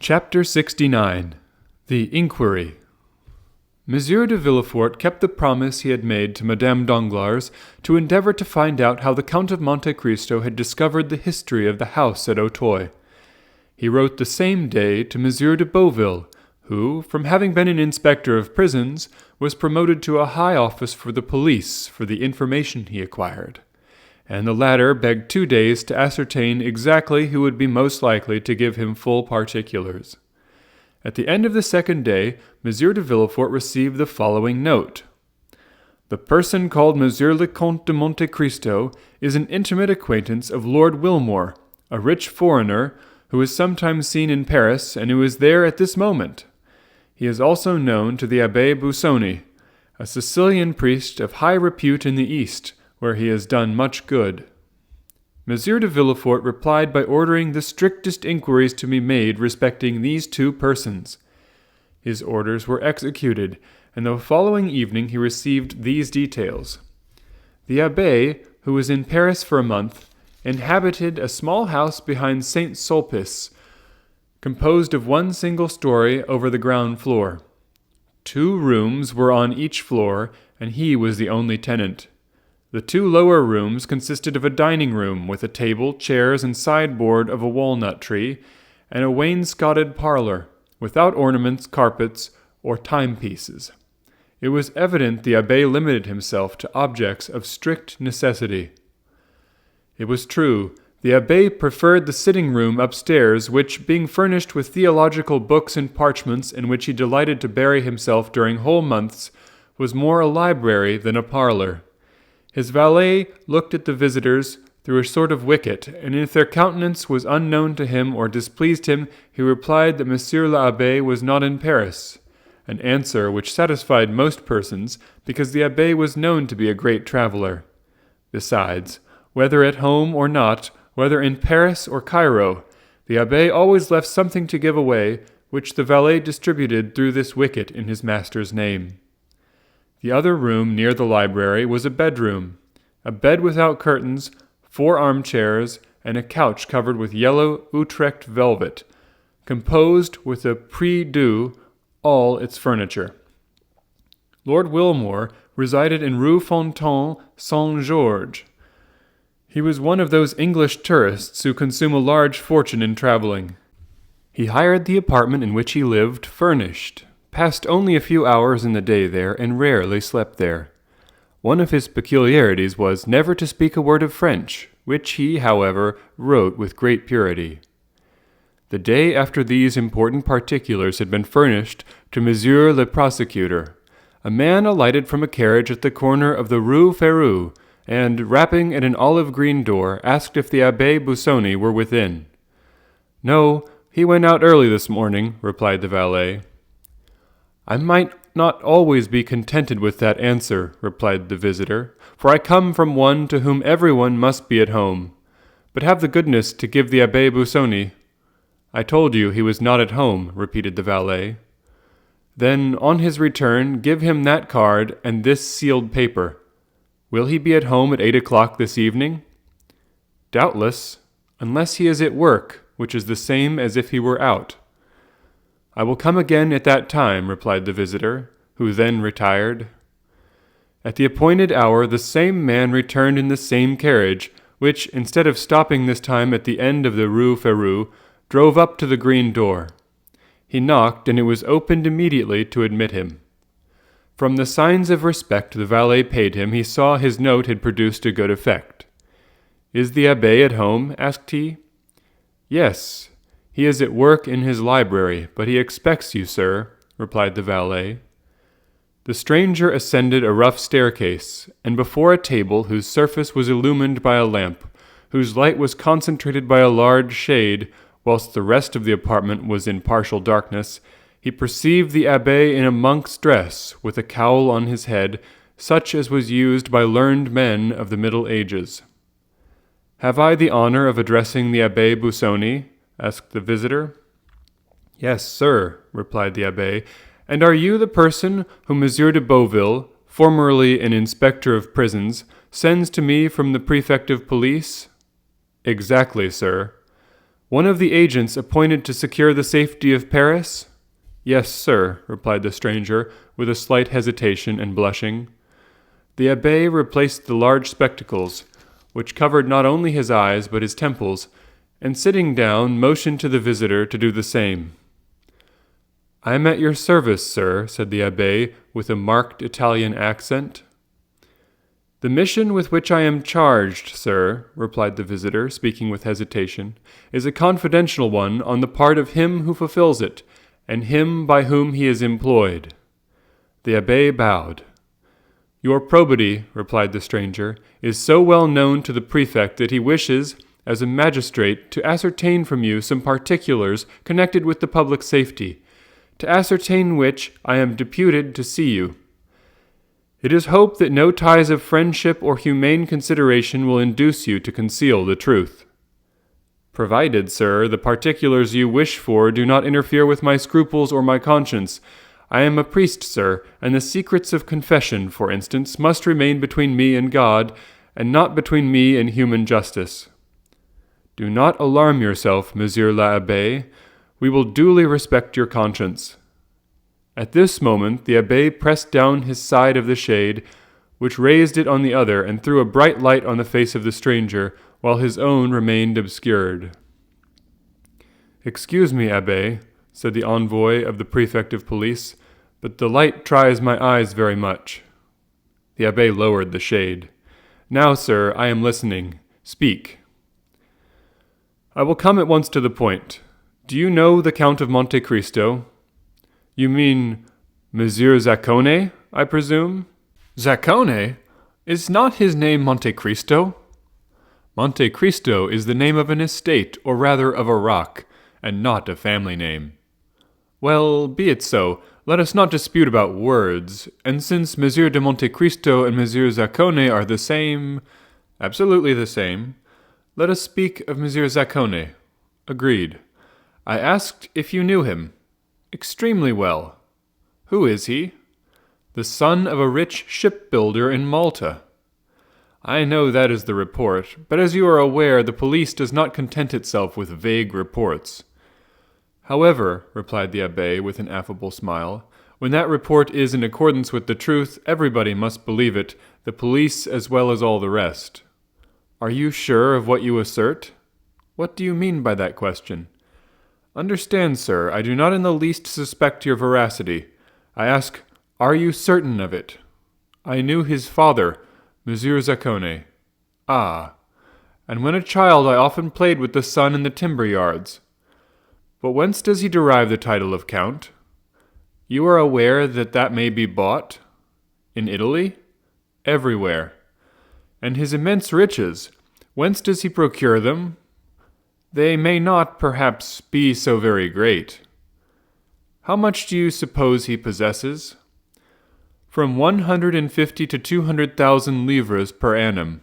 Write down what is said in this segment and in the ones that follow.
Chapter 69. The Inquiry. Monsieur de Villefort kept the promise he had made to Madame Danglars to endeavour to find out how the Count of Monte Cristo had discovered the history of the house at Auteuil. He wrote the same day to Monsieur de Beauville, who, from having been an inspector of prisons, was promoted to a high office for the police for the information he acquired, and the latter begged 2 days to ascertain exactly who would be most likely to give him full particulars. At the end of the second day, Monsieur de Villefort received the following note. The person called Monsieur le Comte de Monte Cristo is an intimate acquaintance of Lord Wilmore, a rich foreigner, who is sometimes seen in Paris and who is there at this moment. He is also known to the Abbé Busoni, a Sicilian priest of high repute in the East, where he has done much good. Monsieur de Villefort replied by ordering the strictest inquiries to be made respecting these 2 persons. His orders were executed, and the following evening he received these details. The abbé, who was in Paris for a month, inhabited a small house behind Saint Sulpice, composed of 1 single story over the ground floor. 2 rooms were on each floor, and he was the only tenant. The 2 lower rooms consisted of a dining room with a table, chairs, and sideboard of a walnut tree, and a wainscoted parlour, without ornaments, carpets, or timepieces. It was evident the abbé limited himself to objects of strict necessity. It was true, the abbé preferred the sitting-room upstairs, which, being furnished with theological books and parchments in which he delighted to bury himself during whole months, was more a library than a parlour. His valet looked at the visitors through a sort of wicket, and if their countenance was unknown to him or displeased him, he replied that Monsieur l'Abbé was not in Paris, an answer which satisfied most persons, because the abbé was known to be a great traveller. Besides, whether at home or not, whether in Paris or Cairo, the abbé always left something to give away, which the valet distributed through this wicket in his master's name. The other room near the library was a bedroom, a bed without curtains, 4 armchairs, and a couch covered with yellow Utrecht velvet, composed with a prie-dieu, all its furniture. Lord Wilmore resided in Rue Fontaine Saint-Georges. He was one of those English tourists who consume a large fortune in travelling. He hired the apartment in which he lived furnished, passed only a few hours in the day there, and rarely slept there. One of his peculiarities was never to speak a word of French, which he, however, wrote with great purity. The day after these important particulars had been furnished to Monsieur le Prosecutor, a man alighted from a carriage at the corner of the Rue Férou, and, rapping at an olive-green door, asked if the Abbé Busoni were within. "No, he went out early this morning," replied the valet. "I might not always be contented with that answer," replied the visitor, "for I come from one to whom everyone must be at home. But have the goodness to give the Abbé Busoni—" "I told you he was not at home," repeated the valet. "Then, on his return, give him that card and this sealed paper. Will he be at home at 8 o'clock this evening?" "Doubtless, unless he is at work, which is the same as if he were out." "I will come again at that time," replied the visitor, who then retired. At the appointed hour the same man returned in the same carriage, which, instead of stopping this time at the end of the Rue Férou, drove up to the green door. He knocked, and it was opened immediately to admit him. From the signs of respect the valet paid him, he saw his note had produced a good effect. "Is the abbé at home?" asked he. "Yes. He is at work in his library, but he expects you, sir," replied the valet. The stranger ascended a rough staircase, and before a table whose surface was illumined by a lamp, whose light was concentrated by a large shade, whilst the rest of the apartment was in partial darkness, he perceived the abbé in a monk's dress, with a cowl on his head, such as was used by learned men of the Middle Ages. "Have I the honour of addressing the Abbé Busoni?" asked the visitor. "Yes, sir," replied the abbé. "And are you the person whom Monsieur de Beauville, formerly an inspector of prisons, sends to me from the prefect of police?" "Exactly, sir." One of the agents appointed to secure the safety of Paris? Yes, sir, replied the stranger, with a slight hesitation and blushing. The abbé replaced the large spectacles, which covered not only his eyes but his temples, and sitting down, motioned to the visitor to do the same. I am at your service, sir, said the abbé, with a marked Italian accent. The mission with which I am charged, sir, replied the visitor, speaking with hesitation, is a confidential one on the part of him who fulfills it, and him by whom he is employed. The abbé bowed. Your probity, replied the stranger, is so well known to the prefect that he wishes, as a magistrate, to ascertain from you some particulars connected with the public safety, to ascertain which I am deputed to see you. It is hoped that no ties of friendship or humane consideration will induce you to conceal the truth. Provided, sir, the particulars you wish for do not interfere with my scruples or my conscience. I am a priest, sir, and the secrets of confession, for instance, must remain between me and God, and not between me and human justice. Do not alarm yourself, Monsieur l'Abbé. We will duly respect your conscience. At this moment the abbé pressed down his side of the shade, which raised it on the other, and threw a bright light on the face of the stranger, while his own remained obscured. Excuse me, abbé, said the envoy of the prefect of police, but the light tries my eyes very much. The abbé lowered the shade. Now, sir, I am listening. Speak. I will come at once to the point. Do you know the Count of Monte Cristo? You mean Monsieur Zaccone, I presume? Zaccone? Is not his name Monte Cristo? Monte Cristo is the name of an estate, or rather of a rock, and not a family name. Well, be it so. Let us not dispute about words, and since Monsieur de Monte Cristo and Monsieur Zaccone are the same, absolutely the same, let us speak of Monsieur Zaccone. Agreed. I asked if you knew him. Extremely well. Who is he? The son of a rich shipbuilder in Malta. I know that is the report, but as you are aware, the police does not content itself with vague reports. However, replied the abbé with an affable smile, when that report is in accordance with the truth, everybody must believe it, the police as well as all the rest. Are you sure of what you assert? What do you mean by that question? Understand, sir, I do not in the least suspect your veracity. I ask, are you certain of it? I knew his father, Monsieur Zaccone. Ah, and when a child I often played with the son in the timber yards. But whence does he derive the title of Count? You are aware that that may be bought? In Italy? Everywhere. And his immense riches, whence does he procure them? They may not, perhaps, be so very great. How much do you suppose he possesses? From 150 to 200,000 livres per annum.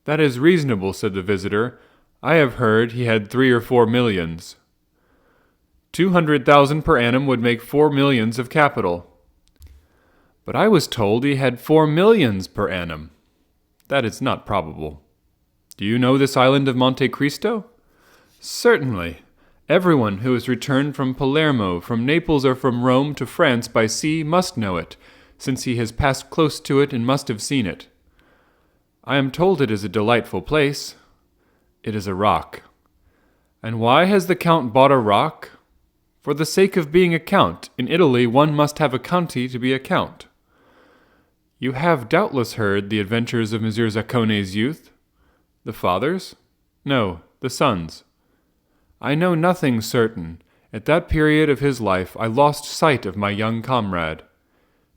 That is reasonable, said the visitor. I have heard he had 3 or 4 millions. 200,000 per annum would make 4 millions of capital. But I was told he had 4 millions per annum. That is not probable. Do you know this island of Monte Cristo? Certainly. Everyone who has returned from Palermo, from Naples, or from Rome to France by sea must know it, since he has passed close to it and must have seen it. I am told it is a delightful place. It is a rock. And why has the Count bought a rock? For the sake of being a count. In Italy, one must have a county to be a count. You have doubtless heard the adventures of Monsieur Zaccone's youth. The father's? No, the son's. I know nothing certain. At that period of his life I lost sight of my young comrade.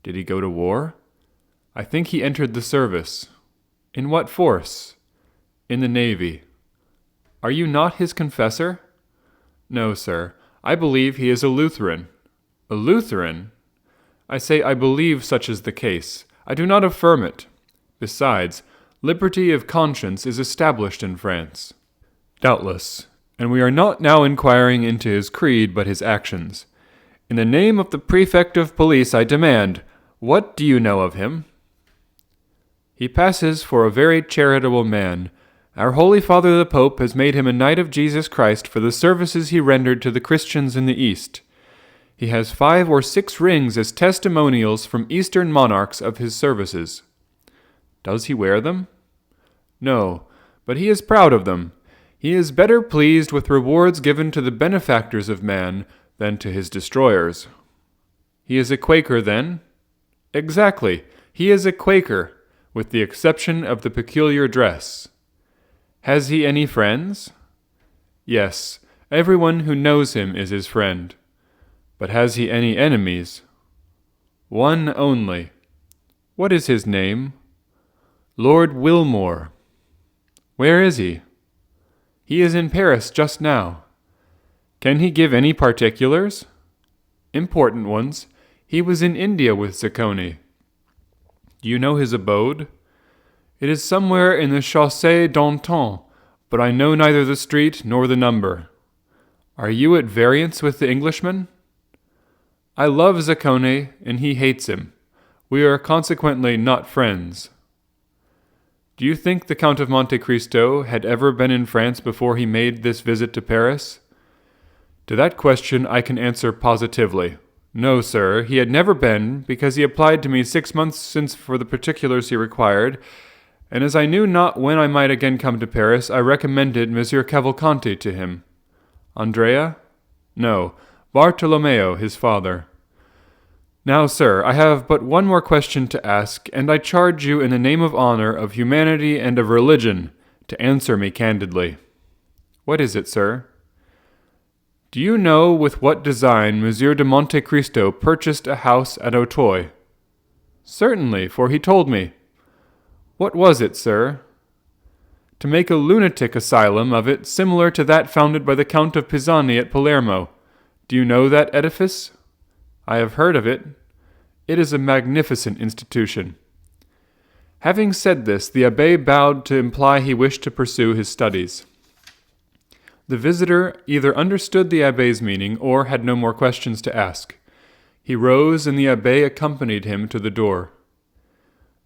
Did he go to war? I think he entered the service. In what force? In the navy. Are you not his confessor? No, sir. I believe he is a Lutheran. A Lutheran? I say I believe such is the case. I do not affirm it. Besides, liberty of conscience is established in France. Doubtless. And we are not now inquiring into his creed, but his actions. In the name of the prefect of police, I demand, what do you know of him? He passes for a very charitable man, Our Holy Father the Pope has made him a Knight of Jesus Christ for the services he rendered to the Christians in the East. He has 5 or 6 rings as testimonials from Eastern monarchs of his services. Does he wear them? No, but he is proud of them. He is better pleased with rewards given to the benefactors of man than to his destroyers. He is a Quaker, then? Exactly. He is a Quaker, with the exception of the peculiar dress. Has he any friends? Yes, everyone who knows him is his friend. But has he any enemies? One only. What is his name? Lord Wilmore. Where is he? He is in Paris just now. Can he give any particulars? Important ones. He was in India with Zaccone. Do you know his abode? It is somewhere in the Chaussée d'Antin, but I know neither the street nor the number. Are you at variance with the Englishman? I love Zaccone, and he hates him. We are consequently not friends. Do you think the Count of Monte Cristo had ever been in France before he made this visit to Paris? To that question I can answer positively. No, sir, he had never been, because he applied to me 6 months since for the particulars he required, and as I knew not when I might again come to Paris, I recommended Monsieur Cavalcanti to him. Andrea? No, Bartolomeo, his father. Now, sir, I have but one more question to ask, and I charge you in the name of honor, of humanity, and of religion, to answer me candidly. What is it, sir? Do you know with what design Monsieur de Monte Cristo purchased a house at Auteuil? Certainly, for he told me. What was it, sir? To make a lunatic asylum of it similar to that founded by the Count of Pisani at Palermo. Do you know that edifice? I have heard of it. It is a magnificent institution. Having said this, the abbé bowed to imply he wished to pursue his studies. The visitor either understood the abbé's meaning or had no more questions to ask. He rose, and the abbé accompanied him to the door.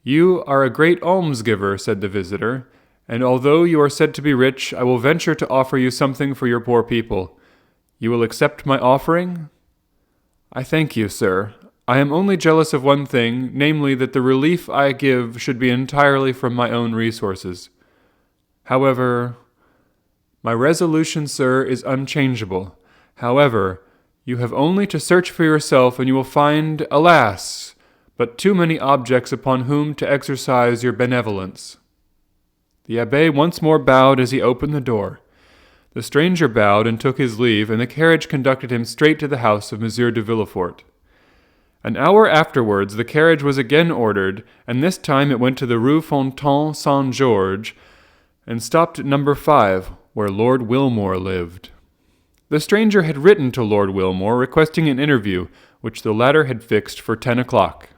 You are a great almsgiver, said the visitor, and although you are said to be rich, I will venture to offer you something for your poor people. You will accept my offering? I thank you, sir. I am only jealous of one thing, namely that the relief I give should be entirely from my own resources. However, my resolution, sir, is unchangeable. However, you have only to search for yourself, and you will find, alas, but too many objects upon whom to exercise your benevolence. The abbé once more bowed as he opened the door. The stranger bowed and took his leave, and the carriage conducted him straight to the house of Monsieur de Villefort. An hour afterwards the carriage was again ordered, and this time it went to the Rue Fontaine Saint-Georges, and stopped at number 5, where Lord Wilmore lived. The stranger had written to Lord Wilmore requesting an interview, which the latter had fixed for 10 o'clock.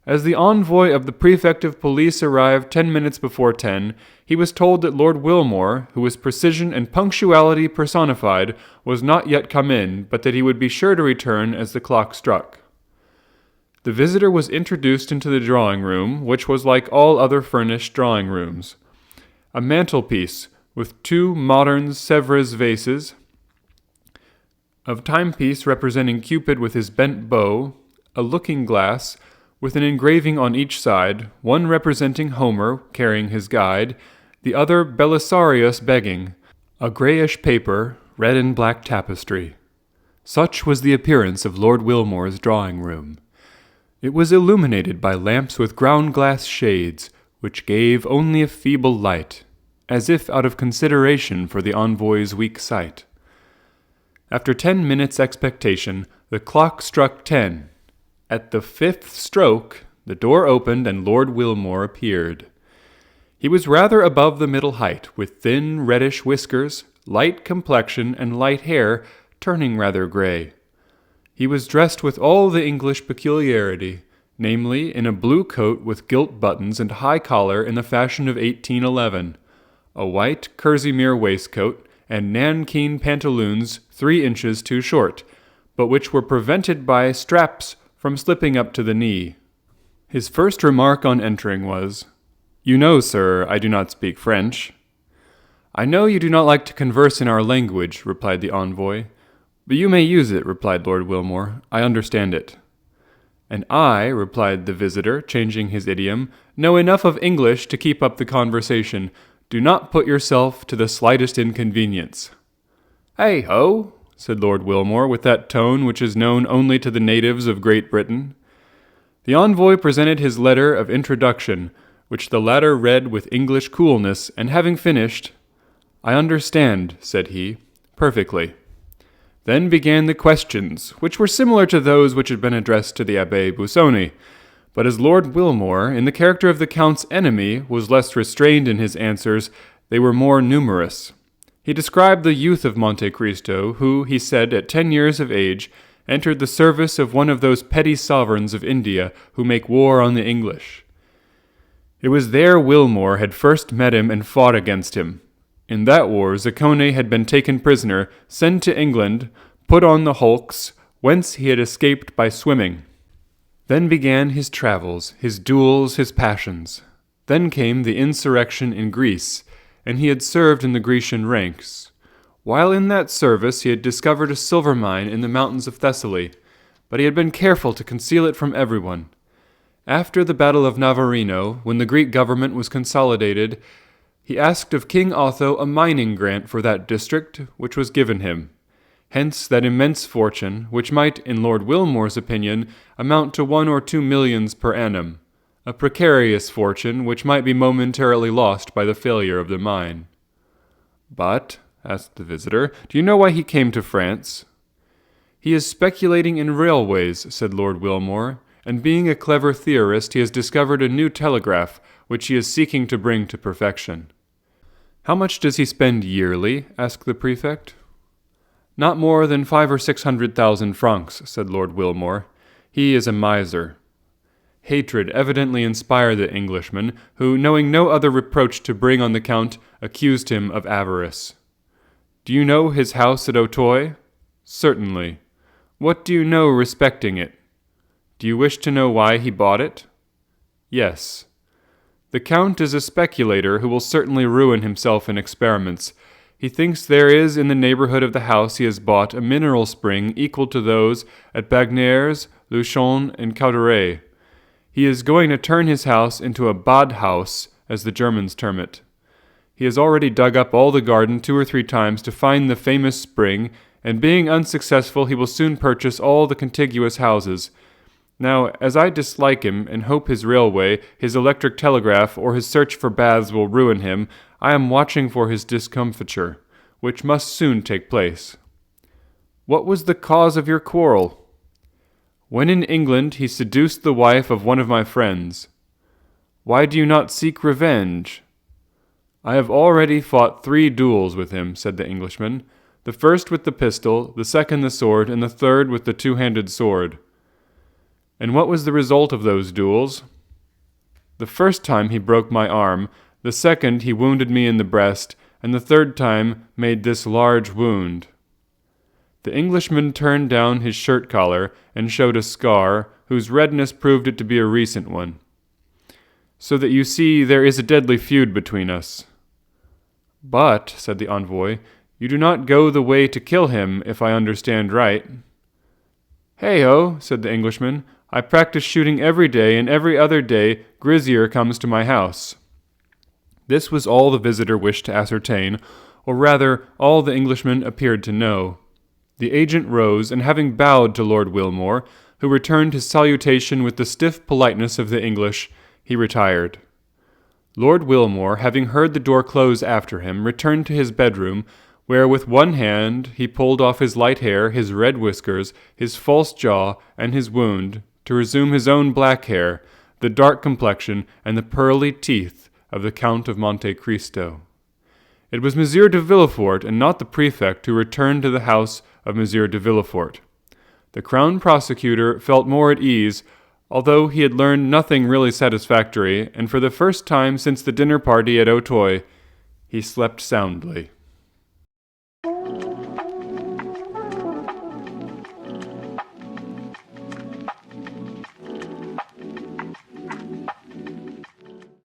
As the envoy of the prefect of police arrived 10 minutes before 10, he was told that Lord Wilmore, who was precision and punctuality personified, was not yet come in, but that he would be sure to return as the clock struck. The visitor was introduced into the drawing-room, which was like all other furnished drawing-rooms. A mantelpiece, with 2 modern Sèvres vases, a timepiece representing Cupid with his bent bow, a looking-glass, with an engraving on each side, one representing Homer carrying his guide, the other Belisarius begging, a greyish paper, red and black tapestry. Such was the appearance of Lord Wilmore's drawing-room. It was illuminated by lamps with ground-glass shades, which gave only a feeble light, as if out of consideration for the envoy's weak sight. After 10 minutes' expectation, the clock struck 10. At the 5th stroke, the door opened and Lord Wilmore appeared. He was rather above the middle height, with thin reddish whiskers, light complexion, and light hair, turning rather grey. He was dressed with all the English peculiarity, namely, in a blue coat with gilt buttons and high collar in the fashion of 1811, a white kerseymere waistcoat, and nankeen pantaloons 3 inches too short, but which were prevented by straps from slipping up to the knee. His first remark on entering was, "You know, sir, I do not speak French." "I know you do not like to converse in our language," replied the envoy. "But you may use it," replied Lord Wilmore. "I understand it." "And I," replied the visitor, changing his idiom, "know enough of English to keep up the conversation. Do not put yourself to the slightest inconvenience." "Hey-ho!" said Lord Wilmore, with that tone which is known only to the natives of Great Britain. The envoy presented his letter of introduction, which the latter read with English coolness, and having finished, "I understand," said he, "perfectly." Then began the questions, which were similar to those which had been addressed to the Abbé Busoni, but as Lord Wilmore, in the character of the Count's enemy, was less restrained in his answers, they were more numerous. He described the youth of Monte Cristo, who, he said, at 10 years of age, entered the service of one of those petty sovereigns of India who make war on the English. It was there Wilmore had first met him and fought against him. In that war Zaccone had been taken prisoner, sent to England, put on the hulks, whence he had escaped by swimming. Then began his travels, his duels, his passions. Then came the insurrection in Greece, and he had served in the Grecian ranks. While in that service he had discovered a silver mine in the mountains of Thessaly, but he had been careful to conceal it from everyone. After the Battle of Navarino, when the Greek government was consolidated, he asked of King Otho a mining grant for that district, which was given him. Hence that immense fortune, which might, in Lord Wilmore's opinion, amount to 1 or 2 millions per annum, a precarious fortune which might be momentarily lost by the failure of the mine. "But," asked the visitor, "do you know why he came to France?" "He is speculating in railways," said Lord Wilmore, "and being a clever theorist, he has discovered a new telegraph, which he is seeking to bring to perfection." "How much does he spend yearly?" asked the prefect. "Not more than 500,000 or 600,000 francs," said Lord Wilmore. "He is a miser." Hatred evidently inspired the Englishman, who, knowing no other reproach to bring on the Count, accused him of avarice. "Do you know his house at Auteuil?" "Certainly." "What do you know respecting it?" "Do you wish to know why he bought it?" "Yes." "The Count is a speculator who will certainly ruin himself in experiments. He thinks there is in the neighborhood of the house he has bought a mineral spring equal to those at Bagneres, Luchon, and Cauderay. He is going to turn his house into a Badhaus, as the Germans term it. He has already dug up all the garden 2 or 3 times to find the famous spring, and being unsuccessful he will soon purchase all the contiguous houses. Now, as I dislike him, and hope his railway, his electric telegraph, or his search for baths will ruin him, I am watching for his discomfiture, which must soon take place." "What was the cause of your quarrel?" "When in England he seduced the wife of one of my friends." "Why do you not seek revenge?" "I have already fought 3 duels with him," said the Englishman, "the first with the pistol, the second the sword, and the third with the 2-handed sword." "And what was the result of those duels?" "The first time he broke my arm, the second he wounded me in the breast, and the third time made this large wound." The Englishman turned down his shirt collar and showed a scar, whose redness proved it to be a recent one. "So that you see there is a deadly feud between us." "But," said the envoy, "you do not go the way to kill him, if I understand right." "Hey-ho," said the Englishman, "I practice shooting every day, and every other day Grizier comes to my house." This was all the visitor wished to ascertain, or rather, all the Englishman appeared to know. The agent rose, and having bowed to Lord Wilmore, who returned his salutation with the stiff politeness of the English, he retired. Lord Wilmore, having heard the door close after him, returned to his bedroom, where with one hand he pulled off his light hair, his red whiskers, his false jaw, and his wound, to resume his own black hair, the dark complexion, and the pearly teeth of the Count of Monte Cristo. It was Monsieur de Villefort, and not the prefect, who returned to the house of Monsieur de Villefort. The crown prosecutor felt more at ease, although he had learned nothing really satisfactory, and for the first time since the dinner party at Auteuil, he slept soundly.